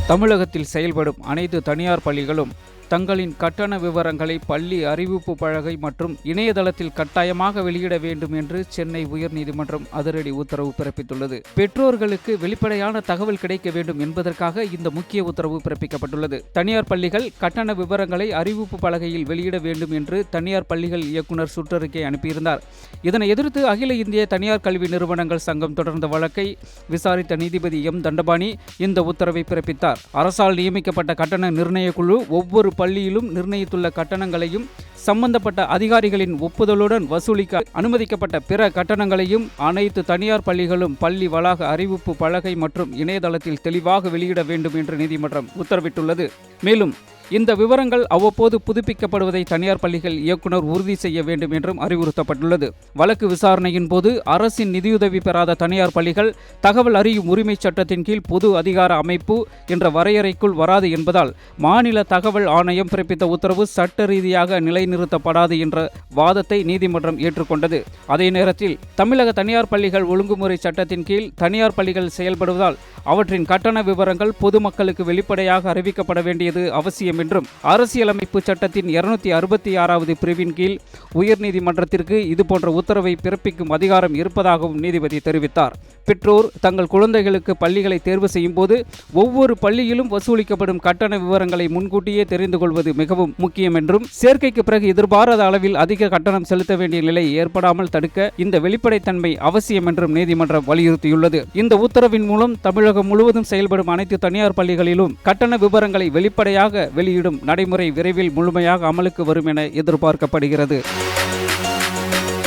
தமிழகத்தில் செயல்படும் அனைத்து தனியார் பள்ளிகளும் தங்களின் கட்டண விவரங்களை பள்ளி அறிவிப்பு பலகை மற்றும் இணையதளத்தில் கட்டாயமாக வெளியிட வேண்டும் என்று சென்னை உயர்நீதிமன்றம் அதிரடி உத்தரவு பிறப்பித்துள்ளது. பெற்றோர்களுக்கு வெளிப்படையான தகவல் கிடைக்க வேண்டும் என்பதற்காக இந்த முக்கிய உத்தரவு பிறப்பிக்கப்பட்டுள்ளது. தனியார் பள்ளிகள் கட்டண விவரங்களை அறிவிப்பு பலகையில் வெளியிட வேண்டும் என்று தனியார் பள்ளிகள் இயக்குநர் சுற்றறிக்கை அனுப்பியிருந்தார். இதனை எதிர்த்து அகில இந்திய தனியார் கல்வி நிறுவனங்கள் சங்கம் தொடர்ந்த வழக்கை விசாரித்த நீதிபதி எம். தண்டபாணி இந்த உத்தரவை பிறப்பித்தார். அரசால் நியமிக்கப்பட்ட கட்டண நிர்ணய குழு ஒவ்வொரு பள்ளியிலும் நிர்ணயித்துள்ள கட்டணங்களையும் சம்பந்தப்பட்ட அதிகாரிகளின் ஒப்புதலுடன் வசூலிக்க அனுமதிக்கப்பட்ட பிற கட்டணங்களையும் அனைத்து தனியார் பள்ளிகளும் பள்ளி வளாக அறிவிப்பு பலகை மற்றும் இணையதளத்தில் தெளிவாக வெளியிட வேண்டும் என்று நீதிமன்றம் உத்தரவிட்டுள்ளது. மேலும் இந்த விவரங்கள் அவ்வப்போது புதுப்பிக்கப்படுவதை தனியார் பள்ளிகள் இயக்குநர் உறுதி செய்ய வேண்டும் என்றும் அறிவுறுத்தப்பட்டுள்ளது. வழக்கு விசாரணையின் போது அரசின் நிதியுதவி பெறாத தனியார் பள்ளிகள் தகவல் அறியும் உரிமை சட்டத்தின் கீழ் பொது அதிகார அமைப்பு என்ற வரையறைக்குள் வராது என்பதால் மாநில தகவல் ஆணையம் பிறப்பித்த உத்தரவு சட்ட ரீதியாக நிலைநிறுத்தப்படாது என்ற வாதத்தை நீதிமன்றம் ஏற்றுக்கொண்டது. அதே நேரத்தில் தமிழக தனியார் பள்ளிகள் ஒழுங்குமுறை சட்டத்தின் கீழ் தனியார் பள்ளிகள் செயல்படுவதால் அவற்றின் கட்டண விவரங்கள் பொதுமக்களுக்கு வெளிப்படையாக அறிவிக்கப்பட வேண்டியது அவசியம் என்றும் அரசியலமைப்பு சட்டத்தின் 266வது பிரிவின் கீழ் உயர்நீதிமன்றத்திற்கு இதுபோன்ற உத்தரவை பிறப்பிக்கும் அதிகாரம் இருப்பதாகவும் நீதிபதி தெரிவித்தார். பெற்றோர் தங்கள் குழந்தைகளுக்கு பள்ளிகளை தேர்வு செய்யும் போது ஒவ்வொரு பள்ளியிலும் வசூலிக்கப்படும் கட்டண விவரங்களை முன்கூட்டியே தெரிந்து கொள்வது மிகவும் முக்கியம் என்றும் சேர்க்கைக்கு பிறகு எதிர்பாராத அளவில் அதிக கட்டணம் செலுத்த வேண்டிய நிலை ஏற்படாமல் தடுக்க இந்த வெளிப்படைத்தன்மை அவசியம் என்றும் நீதிமன்றம் வலியுறுத்தியுள்ளது. இந்த உத்தரவின் மூலம் தமிழகம் முழுவதும் செயல்படும் அனைத்து தனியார் பள்ளிகளிலும் கட்டண விவரங்களை வெளிப்படையாக வெளியிடும் நடைமுறை விரைவில் முழுமையாக அமலுக்கு வரும் என எதிர்பார்க்கப்படுகிறது.